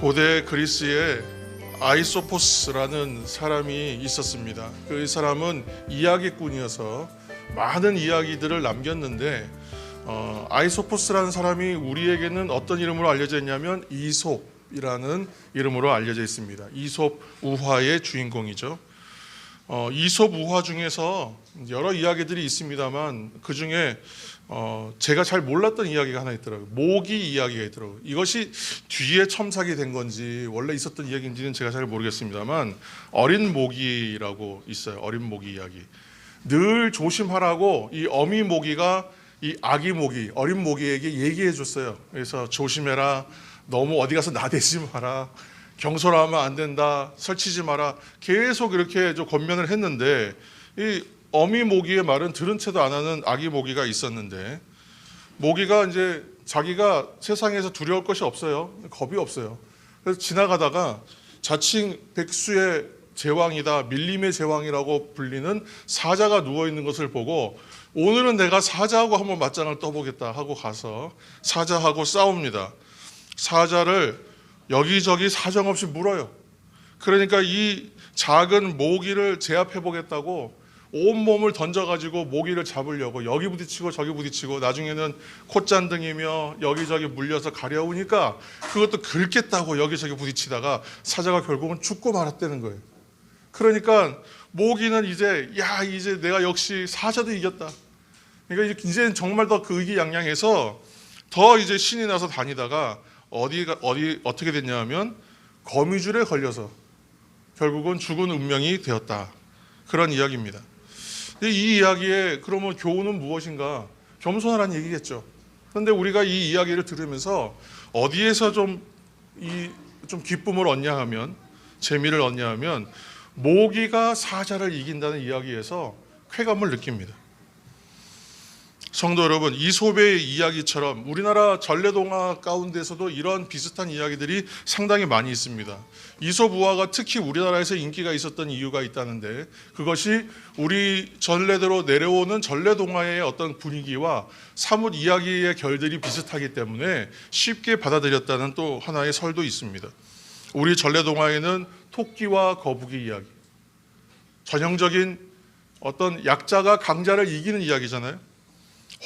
고대 그리스에 아이소포스라는 사람이 있었습니다. 그 사람은 이야기꾼이어서 많은 이야기들을 남겼는데 아이소포스라는 사람이 우리에게는 어떤 이름으로 알려져 있냐면 이솝이라는 이름으로 알려져 있습니다. 이솝 우화의 주인공이죠. 이솝 우화 중에서 여러 이야기들이 있습니다만 그 중에 제가 잘 몰랐던 이야기가 하나 있더라고요. 모기 이야기가 있더라고요. 이것이 뒤에 첨삭이 된 건지 원래 있었던 이야기인지는 제가 잘 모르겠습니다만 어린 모기라고 있어요. 어린 모기 이야기. 늘 조심하라고 이 어미 모기가 이 아기 모기, 어린 모기에게 얘기해 줬어요. 그래서 조심해라. 너무 어디 가서 나대지 마라. 경솔하면 안 된다. 설치지 마라. 계속 이렇게 좀 권면을 했는데 이 어미 모기의 말은 들은 채도 안 하는 아기 모기가 있었는데 모기가 이제 자기가 세상에서 두려울 것이 없어요. 겁이 없어요. 그래서 지나가다가 자칭 백수의 제왕이다, 밀림의 제왕이라고 불리는 사자가 누워 있는 것을 보고 오늘은 내가 사자하고 한번 맞짱을 떠보겠다 하고 가서 사자하고 싸웁니다. 사자를 여기저기 사정없이 물어요. 그러니까 이 작은 모기를 제압해 보겠다고 온몸을 던져가지고 모기를 잡으려고 여기 부딪히고 저기 부딪히고 나중에는 콧잔등이며 여기저기 물려서 가려우니까 그것도 긁겠다고 여기저기 부딪히다가 사자가 결국은 죽고 말았다는 거예요. 그러니까 모기는 이제 내가 역시 사자도 이겼다. 그러니까 이제는 정말 더 그 의기양양해서 더 이제 신이 나서 다니다가 어떻게 됐냐면 거미줄에 걸려서 결국은 죽은 운명이 되었다. 그런 이야기입니다. 이 이야기의 그러면 교훈은 무엇인가? 겸손하라는 얘기겠죠. 그런데 우리가 이 이야기를 들으면서 어디에서 좀 기쁨을 얻냐 하면, 재미를 얻냐 하면 모기가 사자를 이긴다는 이야기에서 쾌감을 느낍니다. 성도 여러분, 이솝의 이야기처럼 우리나라 전래동화 가운데서도 이런 비슷한 이야기들이 상당히 많이 있습니다. 이솝 우화가 특히 우리나라에서 인기가 있었던 이유가 있다는데 그것이 우리 전래대로 내려오는 전래동화의 어떤 분위기와 사뭇 이야기의 결들이 비슷하기 때문에 쉽게 받아들였다는 또 하나의 설도 있습니다. 우리 전래동화에는 토끼와 거북이 이야기, 전형적인 어떤 약자가 강자를 이기는 이야기잖아요.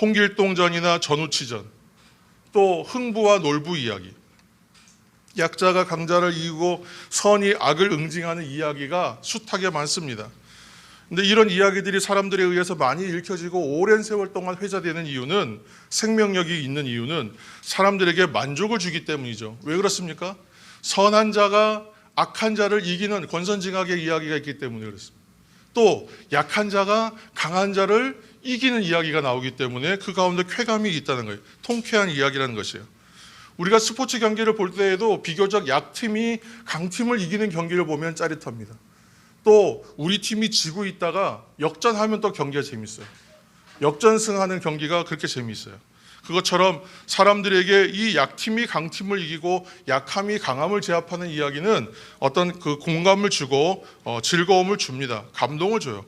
홍길동전이나 전우치전, 또 흥부와 놀부 이야기, 약자가 강자를 이기고 선이 악을 응징하는 이야기가 숱하게 많습니다. 그런데 이런 이야기들이 사람들에 의해서 많이 읽혀지고 오랜 세월 동안 회자되는 이유는, 생명력이 있는 이유는 사람들에게 만족을 주기 때문이죠. 왜 그렇습니까? 선한 자가 악한 자를 이기는 권선징악의 이야기가 있기 때문에 그렇습니다. 또 약한 자가 강한 자를 이기는 이야기가 나오기 때문에 그 가운데 쾌감이 있다는 거예요. 통쾌한 이야기라는 것이에요. 우리가 스포츠 경기를 볼 때에도 비교적 약팀이 강팀을 이기는 경기를 보면 짜릿합니다. 또 우리 팀이 지고 있다가 역전하면 또 경기가 재밌어요. 역전승하는 경기가 그렇게 재밌어요. 그것처럼 사람들에게 이 약팀이 강팀을 이기고 약함이 강함을 제압하는 이야기는 어떤 그 공감을 주고 즐거움을 줍니다. 감동을 줘요.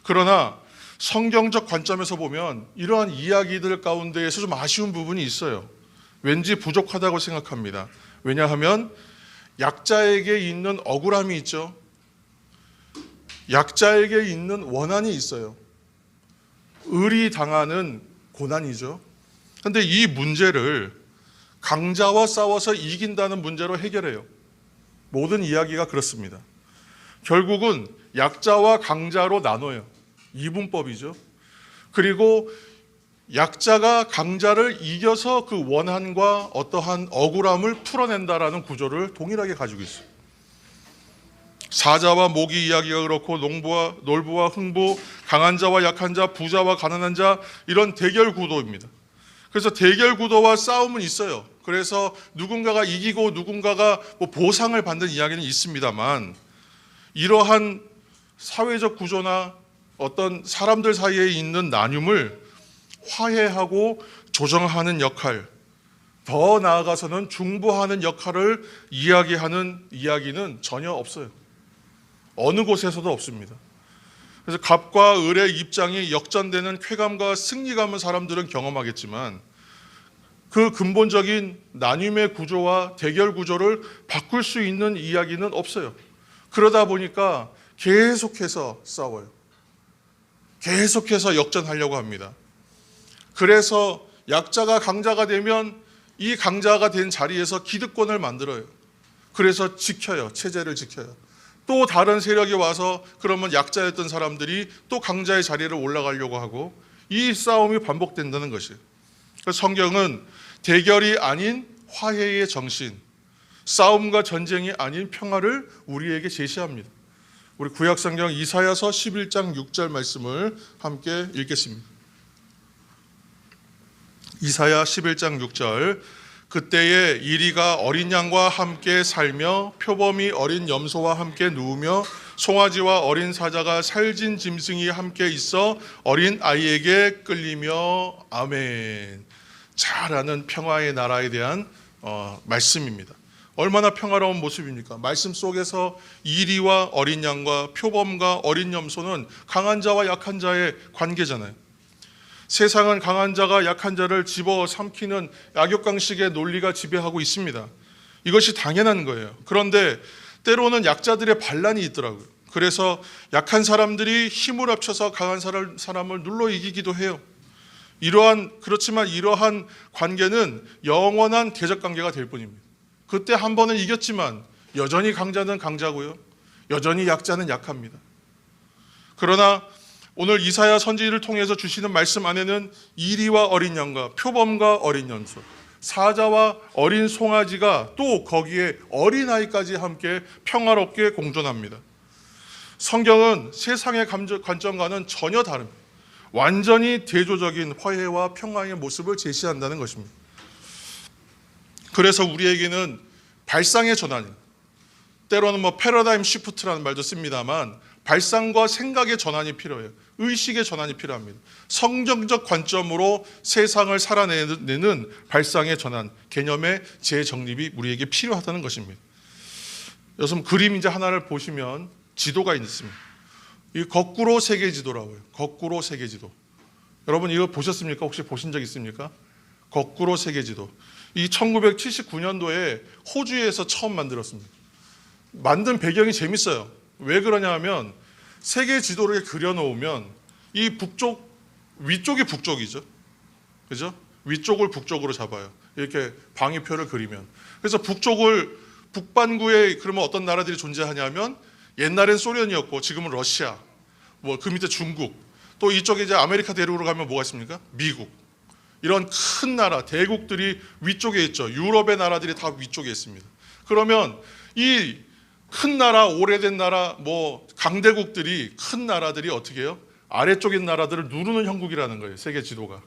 그러나 성경적 관점에서 보면 이러한 이야기들 가운데에서 좀 아쉬운 부분이 있어요. 왠지 부족하다고 생각합니다. 왜냐하면 약자에게 있는 억울함이 있죠. 약자에게 있는 원한이 있어요. 을이 당하는 고난이죠. 그런데 이 문제를 강자와 싸워서 이긴다는 문제로 해결해요. 모든 이야기가 그렇습니다. 결국은 약자와 강자로 나눠요. 이분법이죠. 그리고 약자가 강자를 이겨서 그 원한과 어떠한 억울함을 풀어낸다라는 구조를 동일하게 가지고 있어요. 사자와 모기 이야기가 그렇고 놀부와 흥부, 강한 자와 약한 자, 부자와 가난한 자, 이런 대결 구도입니다. 그래서 대결 구도와 싸움은 있어요. 그래서 누군가가 이기고 누군가가 보상을 받는 이야기는 있습니다만 이러한 사회적 구조나 어떤 사람들 사이에 있는 나눔을 화해하고 조정하는 역할, 더 나아가서는 중보하는 역할을 이야기하는 이야기는 전혀 없어요. 어느 곳에서도 없습니다. 그래서 갑과 을의 입장이 역전되는 쾌감과 승리감을 사람들은 경험하겠지만 그 근본적인 나눔의 구조와 대결 구조를 바꿀 수 있는 이야기는 없어요. 그러다 보니까 계속해서 싸워요. 계속해서 역전하려고 합니다. 그래서 약자가 강자가 되면 이 강자가 된 자리에서 기득권을 만들어요. 그래서 지켜요. 체제를 지켜요. 또 다른 세력이 와서 그러면 약자였던 사람들이 또 강자의 자리를 올라가려고 하고, 이 싸움이 반복된다는 것이에요. 성경은 대결이 아닌 화해의 정신, 싸움과 전쟁이 아닌 평화를 우리에게 제시합니다. 우리 구약성경 이사야서 11장 6절 말씀을 함께 읽겠습니다. 이사야 11장 6절. 그때에 이리가 어린 양과 함께 살며 표범이 어린 염소와 함께 누우며 송아지와 어린 사자가 살진 짐승이 함께 있어 어린 아이에게 끌리며. 아멘. 잘 아는 평화의 나라에 대한 말씀입니다. 얼마나 평화로운 모습입니까? 말씀 속에서 이리와 어린 양과 표범과 어린 염소는 강한 자와 약한 자의 관계잖아요. 세상은 강한 자가 약한 자를 집어삼키는 약육강식의 논리가 지배하고 있습니다. 이것이 당연한 거예요. 그런데 때로는 약자들의 반란이 있더라고요. 그래서 약한 사람들이 힘을 합쳐서 강한 사람을 눌러 이기기도 해요. 그렇지만 이러한 관계는 영원한 대적 관계가 될 뿐입니다. 그때 한 번은 이겼지만 여전히 강자는 강자고요, 여전히 약자는 약합니다. 그러나 오늘 이사야 선지를 통해서 주시는 말씀 안에는 이리와 어린 양과 표범과 어린 염소, 사자와 어린 송아지가 또 거기에 어린아이까지 함께 평화롭게 공존합니다. 성경은 세상의 관점과는 전혀 다른 완전히 대조적인 화해와 평화의 모습을 제시한다는 것입니다. 그래서 우리에게는 발상의 전환, 때로는 패러다임 시프트라는 말도 씁니다만, 발상과 생각의 전환이 필요해요. 의식의 전환이 필요합니다. 성경적 관점으로 세상을 살아내는 발상의 전환, 개념의 재정립이 우리에게 필요하다는 것입니다. 여러분, 그림 이제 하나를 보시면 지도가 있습니다. 이 거꾸로 세계 지도라고요. 거꾸로 세계 지도. 여러분 이거 보셨습니까? 혹시 보신 적 있습니까? 거꾸로 세계 지도. 이 1979년도에 호주에서 처음 만들었습니다. 만든 배경이 재밌어요. 왜 그러냐 하면 세계 지도를 그려놓으면 이 위쪽이 북쪽이죠. 그죠? 위쪽을 북쪽으로 잡아요. 이렇게 방위표를 그리면. 그래서 북반구에 그러면 어떤 나라들이 존재하냐면 옛날엔 소련이었고 지금은 러시아, 그 밑에 중국, 또 이쪽에 이제 아메리카 대륙으로 가면 뭐가 있습니까? 미국. 이런 큰 나라, 대국들이 위쪽에 있죠. 유럽의 나라들이 다 위쪽에 있습니다. 그러면 이 큰 나라, 오래된 나라, 강대국들이, 큰 나라들이 어떻게 해요? 아래쪽에 있는 나라들을 누르는 형국이라는 거예요. 세계 지도가.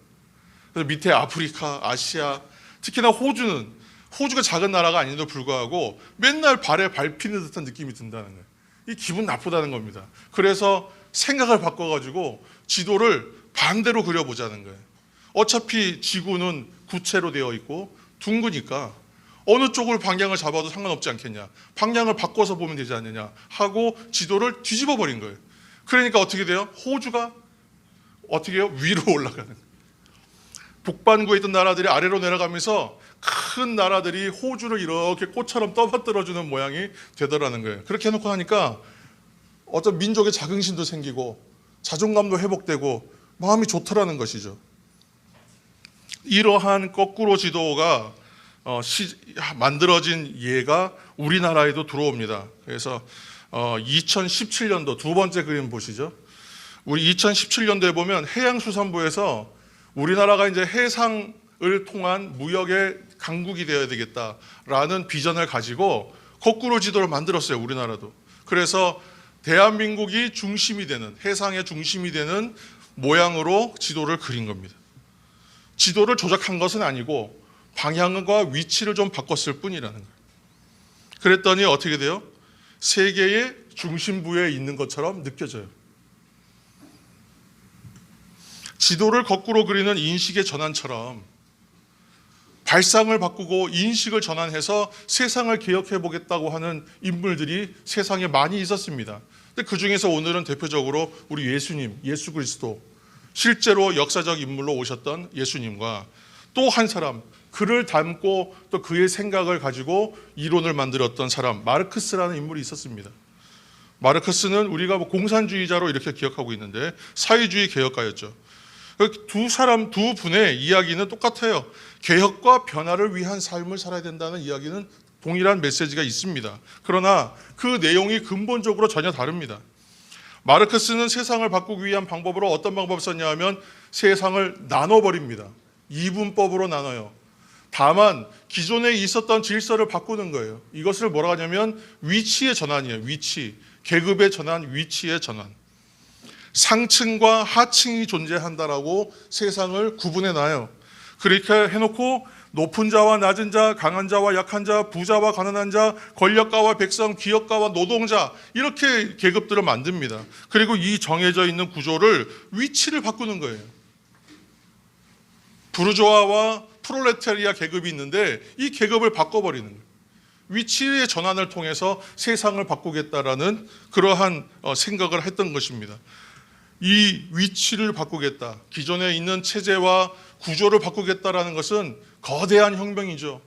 그래서 밑에 아프리카, 아시아, 특히나 호주가 작은 나라가 아닌데도 불구하고 맨날 발에 밟히는 듯한 느낌이 든다는 거예요. 이 기분 나쁘다는 겁니다. 그래서 생각을 바꿔가지고 지도를 반대로 그려보자는 거예요. 어차피 지구는 구체로 되어 있고 둥그니까 어느 쪽을 방향을 잡아도 상관없지 않겠냐, 방향을 바꿔서 보면 되지 않느냐 하고 지도를 뒤집어 버린 거예요. 그러니까 어떻게 돼요? 호주가 어떻게 해요? 위로 올라가는 거예요. 북반구에 있던 나라들이 아래로 내려가면서 큰 나라들이 호주를 이렇게 꽃처럼 떠받들어주는 모양이 되더라는 거예요. 그렇게 해놓고 하니까 어떤 민족의 자긍심도 생기고 자존감도 회복되고 마음이 좋더라는 것이죠. 이러한 거꾸로 지도가 만들어진 예가 우리나라에도 들어옵니다. 그래서 2017년도 두 번째 그림 보시죠. 우리 2017년도에 보면 해양수산부에서 우리나라가 이제 해상을 통한 무역의 강국이 되어야 되겠다라는 비전을 가지고 거꾸로 지도를 만들었어요. 우리나라도. 그래서 대한민국이 중심이 되는, 해상의 중심이 되는 모양으로 지도를 그린 겁니다. 지도를 조작한 것은 아니고 방향과 위치를 좀 바꿨을 뿐이라는 거예요. 그랬더니 어떻게 돼요? 세계의 중심부에 있는 것처럼 느껴져요. 지도를 거꾸로 그리는 인식의 전환처럼 발상을 바꾸고 인식을 전환해서 세상을 개혁해 보겠다고 하는 인물들이 세상에 많이 있었습니다. 근데 그 중에서 오늘은 대표적으로 우리 예수님, 예수 그리스도, 실제로 역사적 인물로 오셨던 예수님과 또 한 사람, 그를 닮고 또 그의 생각을 가지고 이론을 만들었던 사람, 마르크스라는 인물이 있었습니다. 마르크스는 우리가 공산주의자로 이렇게 기억하고 있는데 사회주의 개혁가였죠. 두 분의 이야기는 똑같아요. 개혁과 변화를 위한 삶을 살아야 된다는 이야기는 동일한 메시지가 있습니다. 그러나 그 내용이 근본적으로 전혀 다릅니다. 마르크스는 세상을 바꾸기 위한 방법으로 어떤 방법을 썼냐 하면 세상을 나눠버립니다. 이분법으로 나눠요. 다만 기존에 있었던 질서를 바꾸는 거예요. 이것을 뭐라고 하냐면 위치의 전환이에요. 위치, 계급의 전환, 위치의 전환. 상층과 하층이 존재한다라고 세상을 구분해 놔요. 그렇게 해놓고 높은 자와 낮은 자, 강한 자와 약한 자, 부자와 가난한 자, 권력가와 백성, 기업가와 노동자, 이렇게 계급들을 만듭니다. 그리고 이 정해져 있는 구조를 위치를 바꾸는 거예요. 부르조아와 프롤레타리아 계급이 있는데 이 계급을 바꿔버리는 거예요. 위치의 전환을 통해서 세상을 바꾸겠다라는 그러한 생각을 했던 것입니다. 이 위치를 바꾸겠다, 기존에 있는 체제와 구조를 바꾸겠다라는 것은 거대한 혁명이죠.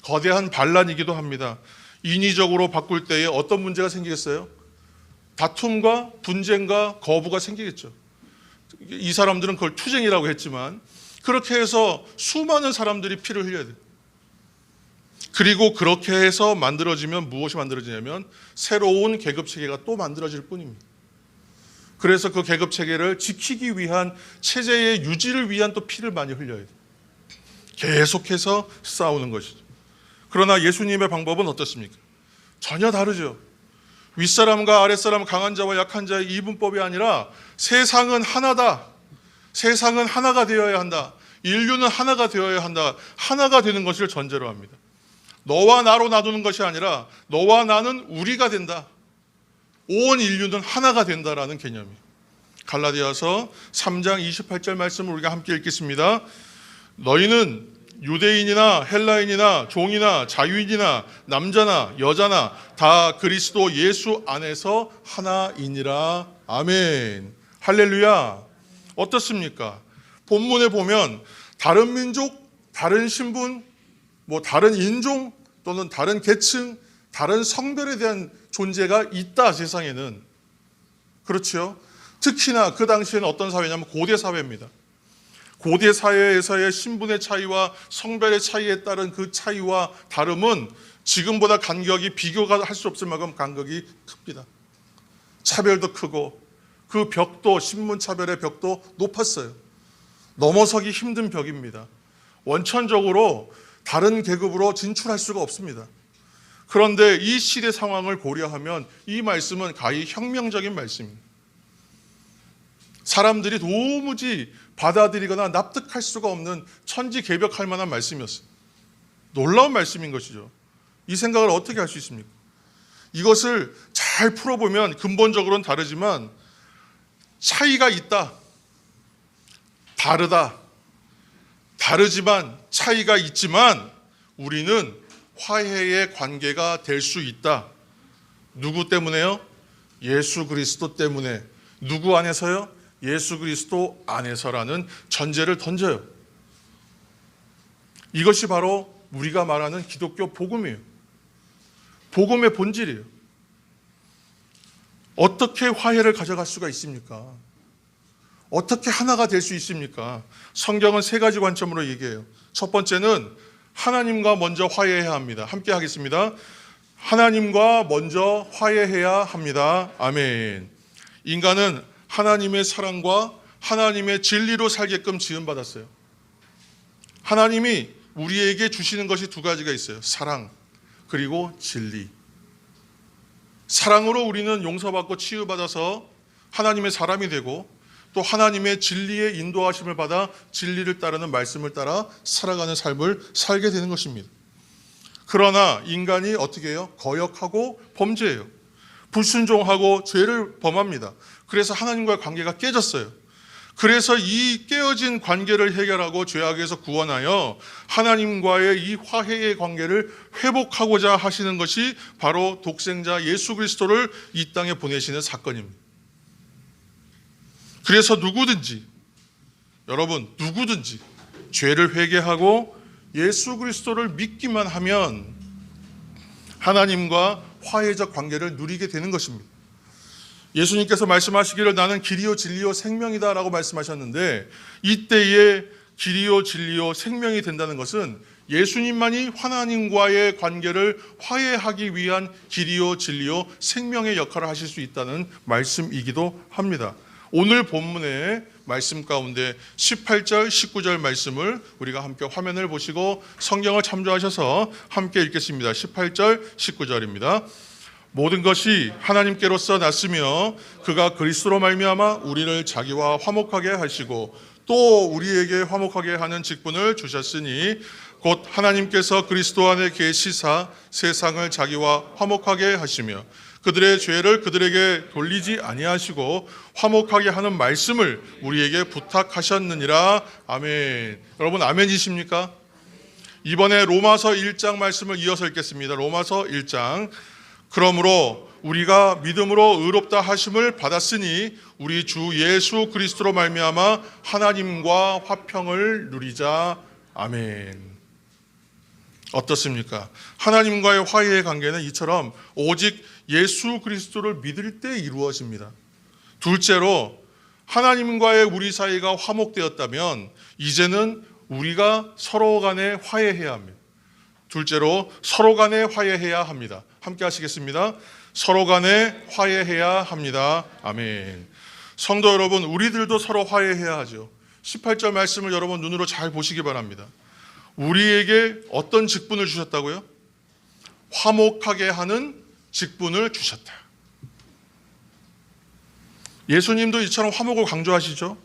거대한 반란이기도 합니다. 인위적으로 바꿀 때에 어떤 문제가 생기겠어요? 다툼과 분쟁과 거부가 생기겠죠. 이 사람들은 그걸 투쟁이라고 했지만 그렇게 해서 수많은 사람들이 피를 흘려야 돼요. 그리고 그렇게 해서 만들어지면 무엇이 만들어지냐면 새로운 계급체계가 또 만들어질 뿐입니다. 그래서 그 계급체계를 지키기 위한 체제의 유지를 위한 또 피를 많이 흘려야 돼요. 계속해서 싸우는 것이죠. 그러나 예수님의 방법은 어떻습니까? 전혀 다르죠. 윗사람과 아랫사람, 강한 자와 약한 자의 이분법이 아니라 세상은 하나다. 세상은 하나가 되어야 한다. 인류는 하나가 되어야 한다. 하나가 되는 것을 전제로 합니다. 너와 나로 나누는 것이 아니라 너와 나는 우리가 된다. 온 인류는 하나가 된다라는 개념이에요. 갈라디아서 3장 28절 말씀을 우리가 함께 읽겠습니다. 너희는 유대인이나 헬라인이나 종이나 자유인이나 남자나 여자나 다 그리스도 예수 안에서 하나이니라. 아멘. 할렐루야. 어떻습니까? 본문에 보면 다른 민족, 다른 신분, 다른 인종 또는 다른 계층, 다른 성별에 대한 존재가 있다, 세상에는. 그렇죠? 특히나 그 당시에는 어떤 사회냐면 고대 사회입니다. 고대 사회에서의 신분의 차이와 성별의 차이에 따른 그 차이와 다름은 지금보다 간격이 비교가 할 수 없을 만큼 간격이 큽니다. 차별도 크고 그 벽도, 신분 차별의 벽도 높았어요. 넘어서기 힘든 벽입니다. 원천적으로 다른 계급으로 진출할 수가 없습니다. 그런데 이 시대 상황을 고려하면 이 말씀은 가히 혁명적인 말씀입니다. 사람들이 도무지 받아들이거나 납득할 수가 없는 천지개벽할 만한 말씀이었어요. 놀라운 말씀인 것이죠. 이 생각을 어떻게 할 수 있습니까? 이것을 잘 풀어보면 근본적으로는 다르지만 차이가 있다. 다르다. 다르지만 차이가 있지만 우리는 화해의 관계가 될 수 있다. 누구 때문에요? 예수 그리스도 때문에. 누구 안에서요? 예수 그리스도 안에서라는 전제를 던져요. 이것이 바로 우리가 말하는 기독교 복음이에요. 복음의 본질이에요. 어떻게 화해를 가져갈 수가 있습니까? 어떻게 하나가 될 수 있습니까? 성경은 세 가지 관점으로 얘기해요. 첫 번째는 하나님과 먼저 화해해야 합니다. 함께 하겠습니다. 하나님과 먼저 화해해야 합니다. 아멘. 인간은 하나님의 사랑과 하나님의 진리로 살게끔 지음받았어요. 하나님이 우리에게 주시는 것이 두 가지가 있어요. 사랑 그리고 진리. 사랑으로 우리는 용서받고 치유받아서 하나님의 사람이 되고 또 하나님의 진리의 인도하심을 받아 진리를 따르는 말씀을 따라 살아가는 삶을 살게 되는 것입니다. 그러나 인간이 어떻게 해요? 거역하고 범죄해요. 불순종하고 죄를 범합니다. 그래서 하나님과의 관계가 깨졌어요. 그래서 이 깨어진 관계를 해결하고 죄악에서 구원하여 하나님과의 이 화해의 관계를 회복하고자 하시는 것이 바로 독생자 예수 그리스도를 이 땅에 보내시는 사건입니다. 그래서 누구든지, 여러분 누구든지 죄를 회개하고 예수 그리스도를 믿기만 하면 하나님과 화해적 관계를 누리게 되는 것입니다. 예수님께서 말씀하시기를 나는 길이요 진리요 생명이다 라고 말씀하셨는데, 이때에 길이요 진리요 생명이 된다는 것은 예수님만이 하나님과의 관계를 화해하기 위한 길이요 진리요 생명의 역할을 하실 수 있다는 말씀이기도 합니다. 오늘 본문의 말씀 가운데 18절 19절 말씀을 우리가 함께 화면을 보시고 성경을 참조하셔서 함께 읽겠습니다. 18절 19절입니다. 모든 것이 하나님께로서 났으며 그가 그리스도로 말미암아 우리를 자기와 화목하게 하시고 또 우리에게 화목하게 하는 직분을 주셨으니 곧 하나님께서 그리스도 안에 계시사 세상을 자기와 화목하게 하시며 그들의 죄를 그들에게 돌리지 아니하시고 화목하게 하는 말씀을 우리에게 부탁하셨느니라. 아멘. 여러분 아멘이십니까? 이번에 로마서 1장 말씀을 이어서 읽겠습니다. 로마서 1장. 그러므로 우리가 믿음으로 의롭다 하심을 받았으니 우리 주 예수 그리스도로 말미암아 하나님과 화평을 누리자. 아멘. 어떻습니까? 하나님과의 화해의 관계는 이처럼 오직 예수 그리스도를 믿을 때 이루어집니다. 둘째로 하나님과의 우리 사이가 화목되었다면 이제는 우리가 서로 간에 화해해야 합니다. 둘째로 서로 간에 화해해야 합니다. 함께 하시겠습니다. 서로 간에 화해해야 합니다. 아멘. 성도 여러분, 우리들도 서로 화해해야 하죠. 18절 말씀을 여러분 눈으로 잘 보시기 바랍니다. 우리에게 어떤 직분을 주셨다고요? 화목하게 하는 직분을 주셨다. 예수님도 이처럼 화목을 강조하시죠.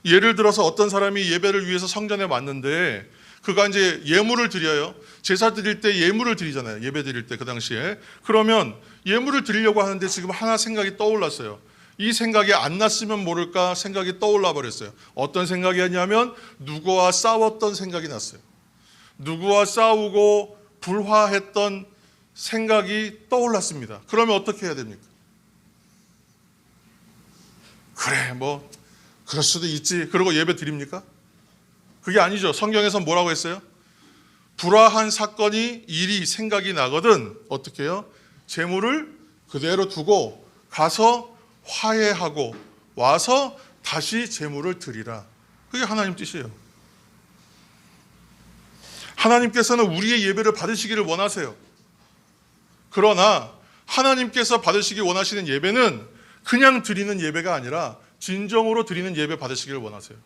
예를 들어서 어떤 사람이 예배를 위해서 성전에 왔는데 그가 이제 예물을 드려요. 제사 드릴 때 예물을 드리잖아요. 예배 드릴 때 그 당시에. 그러면 예물을 드리려고 하는데 지금 하나 생각이 떠올랐어요. 이 생각이 안 났으면 모를까 생각이 떠올라 버렸어요. 어떤 생각이었냐면 누구와 싸웠던 생각이 났어요. 누구와 싸우고 불화했던 생각이 떠올랐습니다. 그러면 어떻게 해야 됩니까? 그래, 뭐 그럴 수도 있지. 그러고 예배 드립니까? 그게 아니죠. 성경에서 뭐라고 했어요? 불화한 사건이 일이 생각이 나거든 어떻게 해요? 재물을 그대로 두고 가서 화해하고 와서 다시 재물을 드리라. 그게 하나님 뜻이에요. 하나님께서는 우리의 예배를 받으시기를 원하세요. 그러나 하나님께서 받으시기 원하시는 예배는 그냥 드리는 예배가 아니라 진정으로 드리는 예배 받으시기를 원하세요.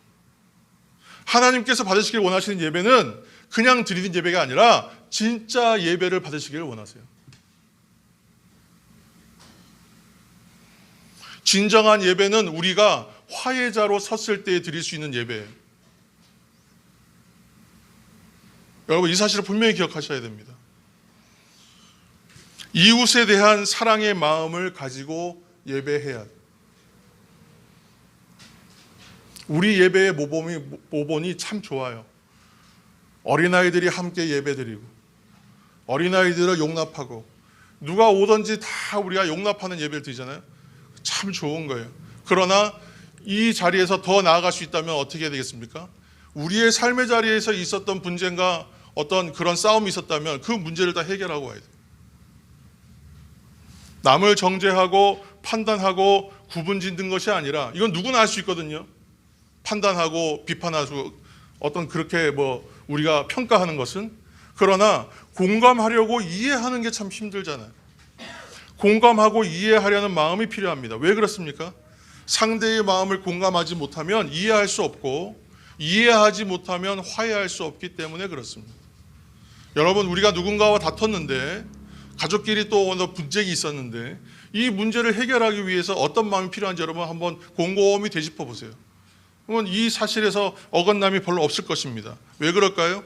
하나님께서 받으시길 원하시는 예배는 그냥 드리는 예배가 아니라 진짜 예배를 받으시기를 원하세요. 진정한 예배는 우리가 화해자로 섰을 때 드릴 수 있는 예배예요. 여러분 이 사실을 분명히 기억하셔야 됩니다. 이웃에 대한 사랑의 마음을 가지고 예배해야 돼요. 우리 예배의 모범이 참 좋아요. 어린아이들이 함께 예배드리고 어린아이들을 용납하고 누가 오든지 다 우리가 용납하는 예배를 드리잖아요. 참 좋은 거예요. 그러나 이 자리에서 더 나아갈 수 있다면 어떻게 해야 되겠습니까? 우리의 삶의 자리에서 있었던 분쟁과 어떤 그런 싸움이 있었다면 그 문제를 다 해결하고 와야 돼요. 남을 정죄하고 판단하고 구분짓는 것이 아니라 이건 누구나 할 수 있거든요. 판단하고 비판하고 어떤 그렇게 우리가 평가하는 것은. 그러나 공감하려고 이해하는 게 참 힘들잖아요. 공감하고 이해하려는 마음이 필요합니다. 왜 그렇습니까? 상대의 마음을 공감하지 못하면 이해할 수 없고 이해하지 못하면 화해할 수 없기 때문에 그렇습니다. 여러분 우리가 누군가와 다퉜는데 가족끼리 또 분쟁이 있었는데 이 문제를 해결하기 위해서 어떤 마음이 필요한지 여러분 한번 곰곰이 되짚어 보세요. 그러면 이 사실에서 어긋남이 별로 없을 것입니다. 왜 그럴까요?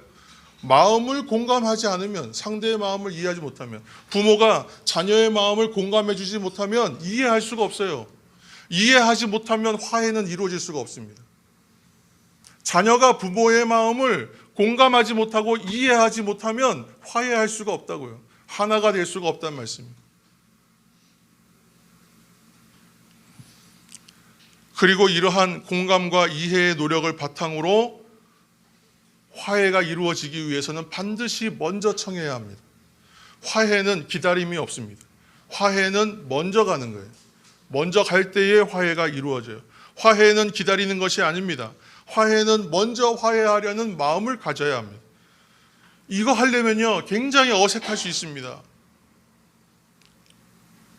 마음을 공감하지 않으면, 상대의 마음을 이해하지 못하면, 부모가 자녀의 마음을 공감해 주지 못하면 이해할 수가 없어요. 이해하지 못하면 화해는 이루어질 수가 없습니다. 자녀가 부모의 마음을 공감하지 못하고 이해하지 못하면 화해할 수가 없다고요. 하나가 될 수가 없다는 말씀입니다. 그리고 이러한 공감과 이해의 노력을 바탕으로 화해가 이루어지기 위해서는 반드시 먼저 청해야 합니다. 화해는 기다림이 없습니다. 화해는 먼저 가는 거예요. 먼저 갈 때에 화해가 이루어져요. 화해는 기다리는 것이 아닙니다. 화해는 먼저 화해하려는 마음을 가져야 합니다. 이거 하려면요 굉장히 어색할 수 있습니다.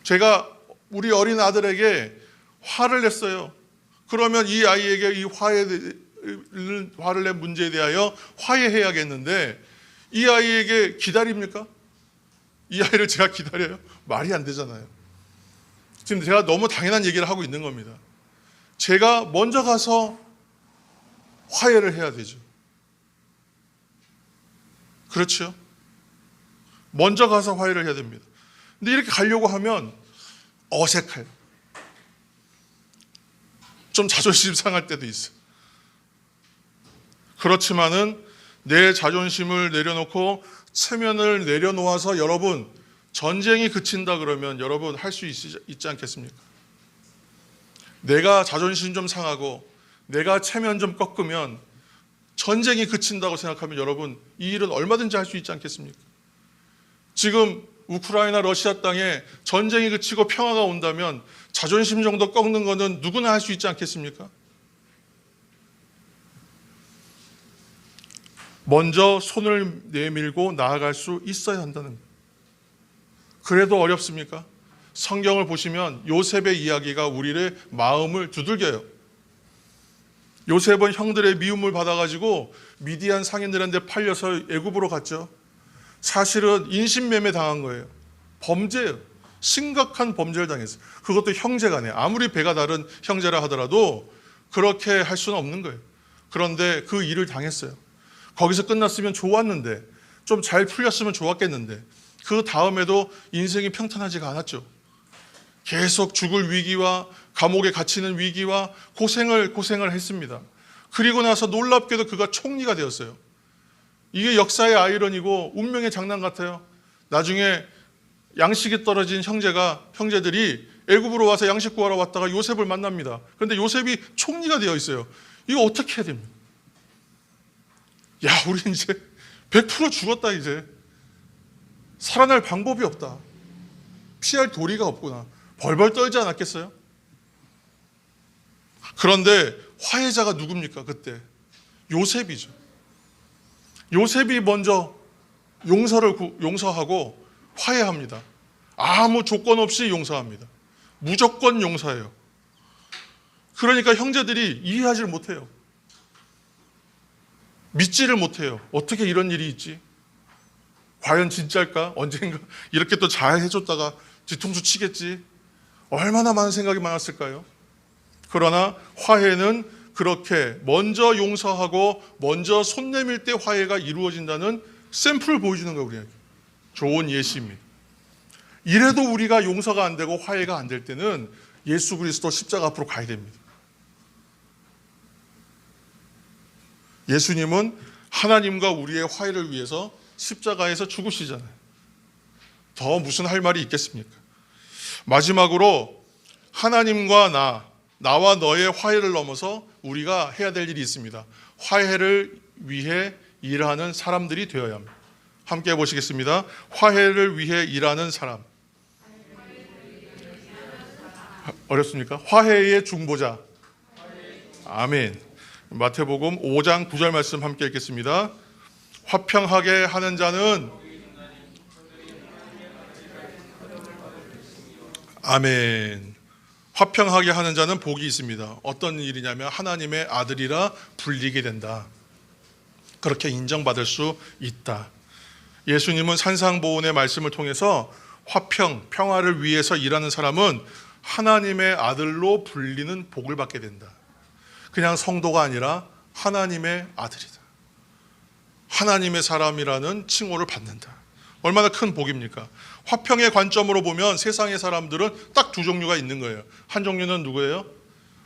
제가 우리 어린 아들에게 화를 냈어요. 그러면 이 아이에게 이 화를 낸 문제에 대하여 화해해야겠는데 이 아이에게 기다립니까? 이 아이를 제가 기다려요? 말이 안 되잖아요. 지금 제가 너무 당연한 얘기를 하고 있는 겁니다. 제가 먼저 가서 화해를 해야 되죠. 그렇죠? 먼저 가서 화해를 해야 됩니다. 근데 이렇게 가려고 하면 어색해요. 좀 자존심 상할 때도 있어요. 그렇지만은 내 자존심을 내려놓고 체면을 내려놓아서 여러분 전쟁이 그친다 그러면 여러분 할 수 있지 않겠습니까? 내가 자존심 좀 상하고 내가 체면 좀 꺾으면 전쟁이 그친다고 생각하면 여러분 이 일은 얼마든지 할 수 있지 않겠습니까? 지금 우크라이나 러시아 땅에 전쟁이 그치고 평화가 온다면 자존심 정도 꺾는 거는 누구나 할 수 있지 않겠습니까? 먼저 손을 내밀고 나아갈 수 있어야 한다는 거예요. 그래도 어렵습니까? 성경을 보시면 요셉의 이야기가 우리의 마음을 두들겨요. 요셉은 형들의 미움을 받아가지고 미디안 상인들한테 팔려서 애굽으로 갔죠. 사실은 인신매매 당한 거예요. 범죄예요. 심각한 범죄를 당했어요. 그것도 형제간에 아무리 배가 다른 형제라 하더라도 그렇게 할 수는 없는 거예요. 그런데 그 일을 당했어요. 거기서 끝났으면 좋았는데 좀 잘 풀렸으면 좋았겠는데 그 다음에도 인생이 평탄하지가 않았죠. 계속 죽을 위기와 감옥에 갇히는 위기와 고생을 했습니다. 그리고 나서 놀랍게도 그가 총리가 되었어요. 이게 역사의 아이러니고 운명의 장난 같아요. 나중에 양식이 떨어진 형제들이 애굽으로 와서 양식 구하러 왔다가 요셉을 만납니다. 그런데 요셉이 총리가 되어 있어요. 이거 어떻게 해야 됩니까? 야, 우리 이제 100% 죽었다 이제. 살아날 방법이 없다. 피할 도리가 없구나. 벌벌 떨지 않았겠어요? 그런데 화해자가 누굽니까 그때? 요셉이죠. 요셉이 먼저 용서하고 화해합니다. 아무 조건 없이 용서합니다. 무조건 용서해요. 그러니까 형제들이 이해하지를 못해요. 믿지를 못해요. 어떻게 이런 일이 있지? 과연 진짜일까? 언젠가 이렇게 또 잘 해줬다가 뒤통수 치겠지? 얼마나 많은 생각이 많았을까요? 그러나 화해는 그렇게 먼저 용서하고 먼저 손 내밀 때 화해가 이루어진다는 샘플을 보여주는 거예요. 우리에게. 좋은 예시입니다. 이래도 우리가 용서가 안 되고 화해가 안 될 때는 예수 그리스도 십자가 앞으로 가야 됩니다. 예수님은 하나님과 우리의 화해를 위해서 십자가에서 죽으시잖아요. 더 무슨 할 말이 있겠습니까? 마지막으로 하나님과 나와 너의 화해를 넘어서 우리가 해야 될 일이 있습니다. 화해를 위해 일하는 사람들이 되어야 합니다. 함께 해보시겠습니다. 화해를 위해 일하는 사람. 어렵습니까? 화해의 중보자. 아멘. 마태복음 5장 9절 말씀 함께 읽겠습니다. 화평하게 하는 자는 아멘. 화평하게 하는 자는 복이 있습니다. 어떤 일이냐면 하나님의 아들이라 불리게 된다. 그렇게 인정받을 수 있다. 예수님은 산상보훈의 말씀을 통해서 평화를 위해서 일하는 사람은 하나님의 아들로 불리는 복을 받게 된다. 그냥 성도가 아니라 하나님의 아들이다. 하나님의 사람이라는 칭호를 받는다. 얼마나 큰 복입니까? 화평의 관점으로 보면 세상의 사람들은 딱 두 종류가 있는 거예요. 한 종류는 누구예요?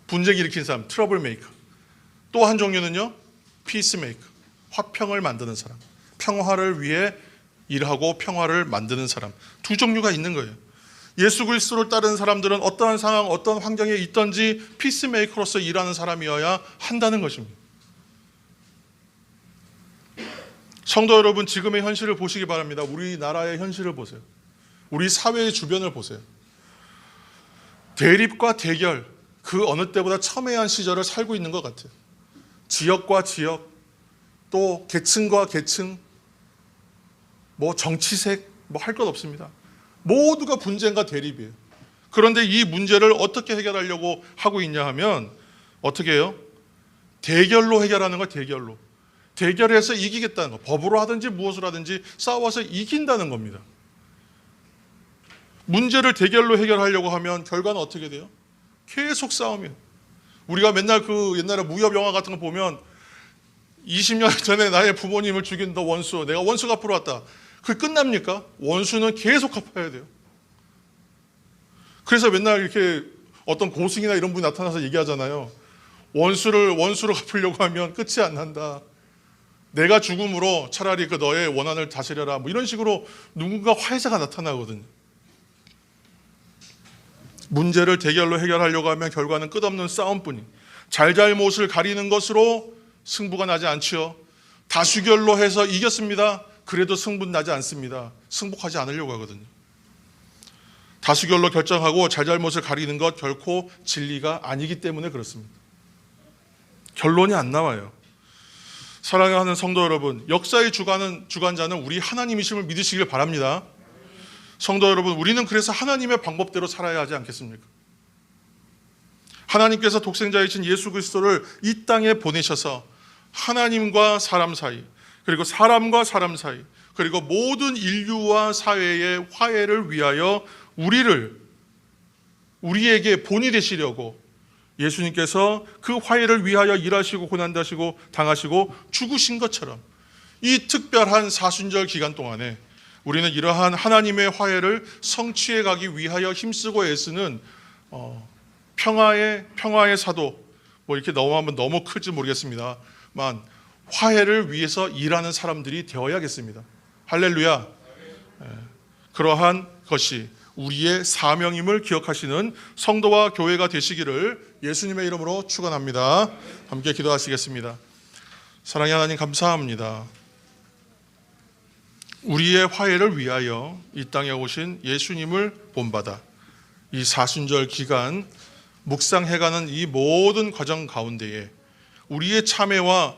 분쟁 일으킨 사람, 트러블 메이커. 또 한 종류는요, 피스 메이커. 화평을 만드는 사람. 평화를 위해 일하고 평화를 만드는 사람. 두 종류가 있는 거예요. 예수 그리스도를 따르는 사람들은 어떠한 상황, 어떤 환경에 있든지 피스 메이커로서 일하는 사람이어야 한다는 것입니다. 성도 여러분, 지금의 현실을 보시기 바랍니다. 우리나라의 현실을 보세요. 우리 사회의 주변을 보세요. 대립과 대결, 그 어느 때보다 첨예한 시절을 살고 있는 것 같아요. 지역과 지역, 또 계층과 계층, 뭐 정치색, 뭐 할 것 없습니다. 모두가 분쟁과 대립이에요. 그런데 이 문제를 어떻게 해결하려고 하고 있냐 하면 어떻게 해요? 대결로 해결하는 거예요. 대결로. 대결해서 이기겠다는 거. 법으로 하든지 무엇을 하든지 싸워서 이긴다는 겁니다. 문제를 대결로 해결하려고 하면 결과는 어떻게 돼요? 계속 싸우면. 우리가 맨날 그 옛날에 무협 영화 같은 거 보면 20년 전에 나의 부모님을 죽인 너 원수, 내가 원수 갚으러 왔다. 그게 끝납니까? 원수는 계속 갚아야 돼요. 그래서 맨날 이렇게 어떤 고승이나 이런 분이 나타나서 얘기하잖아요. 원수로 갚으려고 하면 끝이 안 난다. 내가 죽음으로 차라리 그 너의 원한을 다스려라. 뭐 이런 식으로 누군가 화해자가 나타나거든요. 문제를 대결로 해결하려고 하면 결과는 끝없는 싸움뿐이. 잘잘못을 가리는 것으로 승부가 나지 않지요. 다수결로 해서 이겼습니다. 그래도 승부는 나지 않습니다. 승복하지 않으려고 하거든요. 다수결로 결정하고 잘잘못을 가리는 것 결코 진리가 아니기 때문에 그렇습니다. 결론이 안 나와요. 사랑하는 성도 여러분, 역사의 주관자는 우리 하나님이심을 믿으시길 바랍니다. 성도 여러분, 우리는 그래서 하나님의 방법대로 살아야 하지 않겠습니까? 하나님께서 독생자이신 예수 그리스도를 이 땅에 보내셔서 하나님과 사람 사이, 그리고 사람과 사람 사이, 그리고 모든 인류와 사회의 화해를 위하여 우리에게 본이 되시려고 예수님께서 그 화해를 위하여 일하시고 고난하시고 당하시고 죽으신 것처럼 이 특별한 사순절 기간 동안에 우리는 이러한 하나님의 화해를 성취해 가기 위하여 힘쓰고 애쓰는 평화의 사도, 뭐 이렇게 너무 클지 모르겠습니다만 화해를 위해서 일하는 사람들이 되어야겠습니다. 할렐루야. 그러한 것이 우리의 사명임을 기억하시는 성도와 교회가 되시기를 예수님의 이름으로 축원합니다. 함께 기도하시겠습니다. 사랑의 하나님, 감사합니다. 우리의 화해를 위하여 이 땅에 오신 예수님을 본받아 이 사순절 기간 묵상해가는 이 모든 과정 가운데에 우리의 참회와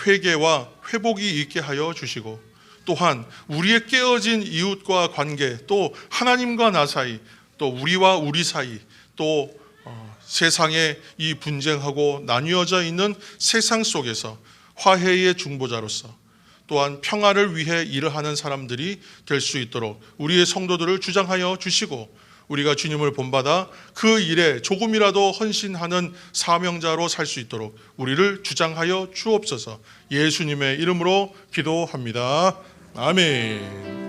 회개와 회복이 있게 하여 주시고, 또한 우리의 깨어진 이웃과 관계, 또 하나님과 나 사이, 또 우리와 우리 사이, 또 세상에 이 분쟁하고 나뉘어져 있는 세상 속에서 화해의 중보자로서 또한 평화를 위해 일을 하는 사람들이 될 수 있도록 우리의 성도들을 주장하여 주시고, 우리가 주님을 본받아 그 일에 조금이라도 헌신하는 사명자로 살 수 있도록 우리를 주장하여 주옵소서. 예수님의 이름으로 기도합니다. 아멘.